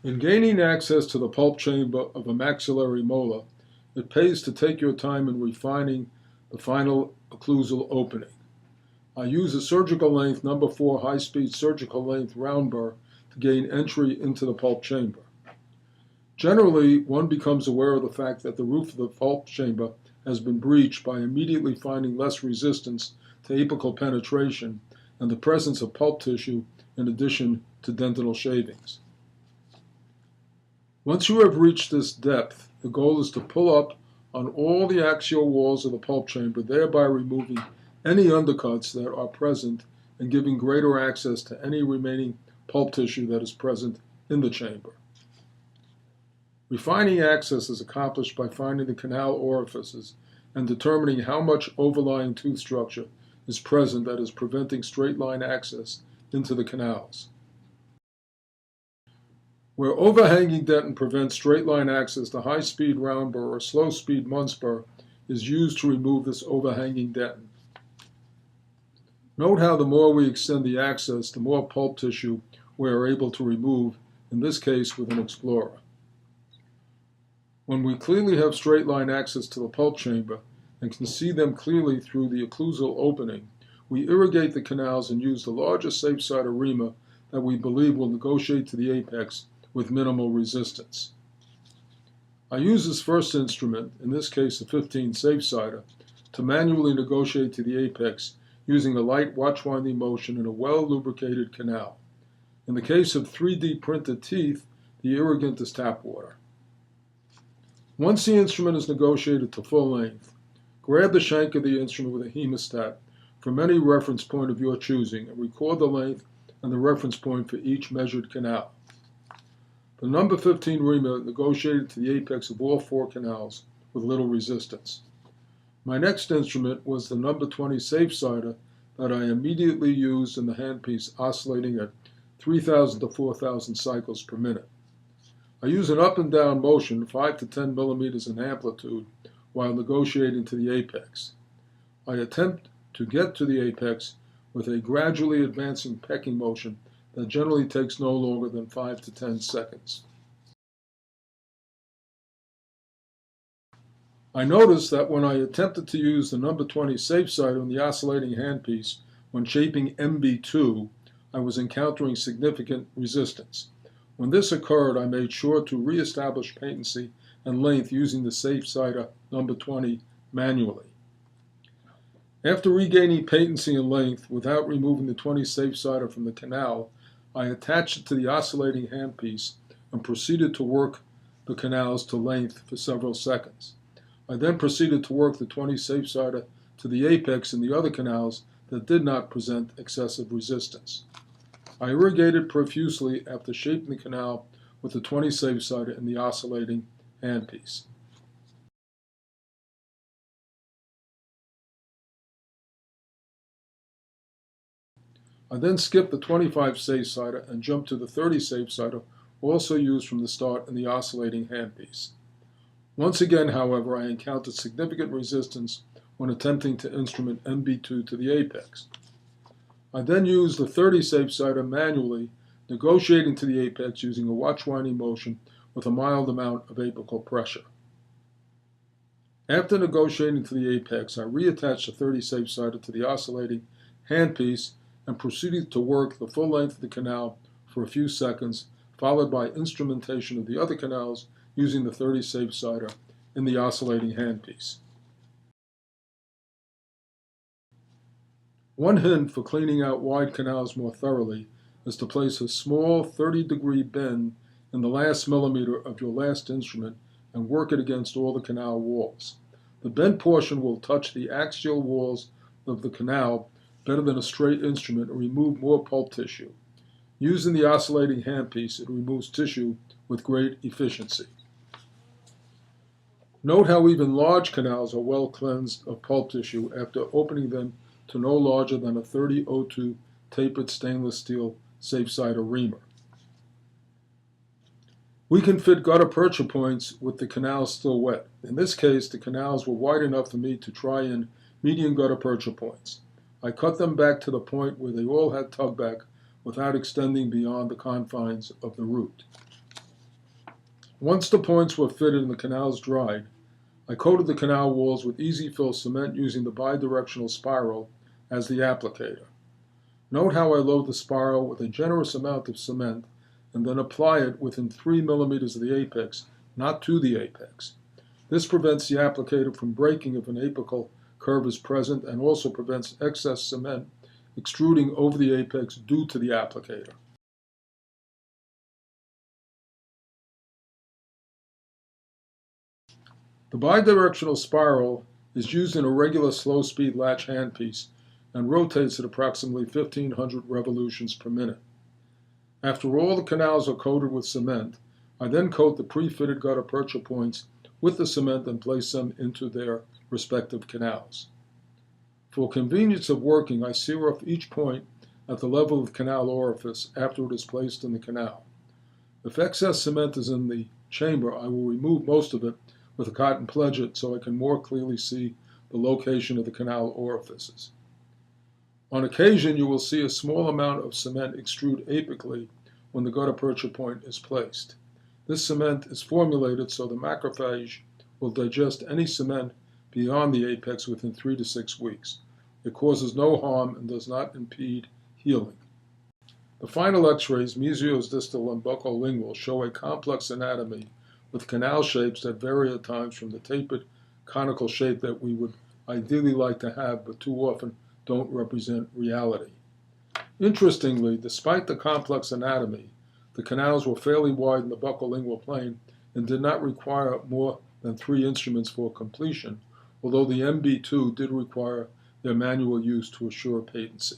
In gaining access to the pulp chamber of a maxillary molar, it pays to take your time in refining the final occlusal opening. I use a surgical length number 4 high-speed surgical length round burr to gain entry into the pulp chamber. Generally, one becomes aware of the fact that the roof of the pulp chamber has been breached by immediately finding less resistance to apical penetration and the presence of pulp tissue in addition to dentinal shavings. Once you have reached this depth, the goal is to pull up on all the axial walls of the pulp chamber, thereby removing any undercuts that are present and giving greater access to any remaining pulp tissue that is present in the chamber. Refining access is accomplished by finding the canal orifices and determining how much overlying tooth structure is present that is preventing straight line access into the canals. Where overhanging dentin prevents straight line access, the high-speed round burr or slow-speed Muntz burr is used to remove this overhanging dentin. Note how the more we extend the access, the more pulp tissue we are able to remove, in this case with an explorer. When we clearly have straight line access to the pulp chamber and can see them clearly through the occlusal opening, we irrigate the canals and use the largest safe side reamer that we believe will negotiate to the apex with minimal resistance. I use this first instrument, in this case a 15 safe-sider, to manually negotiate to the apex using a light watch-winding motion in a well-lubricated canal. In the case of 3D printed teeth, the irrigant is tap water. Once the instrument is negotiated to full length, grab the shank of the instrument with a hemostat from any reference point of your choosing and record the length and the reference point for each measured canal. The number 15 reamer negotiated to the apex of all 4 canals with little resistance. My next instrument was the number 20 safe-sider that I immediately used in the handpiece, oscillating at 3,000 to 4,000 cycles per minute. I use an up and down motion, 5 to 10 millimeters in amplitude, while negotiating to the apex. I attempt to get to the apex with a gradually advancing pecking motion that generally takes no longer than 5 to 10 seconds. I noticed that when I attempted to use the number 20 safe-sider in the oscillating handpiece when shaping MB2, I was encountering significant resistance. When this occurred, I made sure to re-establish patency and length using the safe-sider number 20 manually. After regaining patency and length without removing the 20 safe-sider from the canal, I attached it to the oscillating handpiece and proceeded to work the canals to length for several seconds. I then proceeded to work the 20 safe-sider to the apex in the other canals that did not present excessive resistance. I irrigated profusely after shaping the canal with the 20 safe-sider in the oscillating handpiece. I then skipped the 25 safe-sider and jumped to the 30 safe-sider, also used from the start in the oscillating handpiece. Once again, however, I encountered significant resistance when attempting to instrument MB2 to the apex. I then used the 30 safe-sider manually, negotiating to the apex using a watch-winding motion with a mild amount of apical pressure. After negotiating to the apex, I reattached the 30 safe-sider to the oscillating handpiece and proceeded to work the full length of the canal for a few seconds, followed by instrumentation of the other canals using the 30 safe-sider in the oscillating handpiece. One hint for cleaning out wide canals more thoroughly is to place a small 30-degree bend in the last millimeter of your last instrument and work it against all the canal walls. The bent portion will touch the axial walls of the canal better than a straight instrument and remove more pulp tissue. Using the oscillating handpiece, it removes tissue with great efficiency. Note how even large canals are well cleansed of pulp tissue after opening them to no larger than a 3002 tapered stainless steel safe-sider reamer. We can fit gutta percha points with the canals still wet. In this case, the canals were wide enough for me to try in median gutta percha points. I cut them back to the point where they all had tug back without extending beyond the confines of the root. Once the points were fitted and the canals dried, I coated the canal walls with easy-fill cement using the bidirectional spiral as the applicator. Note how I load the spiral with a generous amount of cement and then apply it within 3 millimeters of the apex, not to the apex. This prevents the applicator from breaking if an apical curve is present and also prevents excess cement extruding over the apex due to the applicator. The bidirectional spiral is used in a regular slow-speed latch handpiece and rotates at approximately 1,500 revolutions per minute. After all the canals are coated with cement, I then coat the pre-fitted gutta-percha points with the cement and place them into their respective canals. For convenience of working, I sear off each point at the level of the canal orifice after it is placed in the canal. If excess cement is in the chamber, I will remove most of it with a cotton pledget so I can more clearly see the location of the canal orifices. On occasion, you will see a small amount of cement extrude apically when the gutta-percha point is placed. This cement is formulated so the macrophage will digest any cement beyond the apex within 3 to 6 weeks. It causes no harm and does not impede healing. The final x-rays, mesiosdistal and buccolingual, show a complex anatomy with canal shapes that vary at times from the tapered conical shape that we would ideally like to have but too often don't represent reality. Interestingly, despite the complex anatomy, the canals were fairly wide in the buccolingual plane and did not require more than 3 instruments for completion, although the MB2 did require their manual use to assure patency.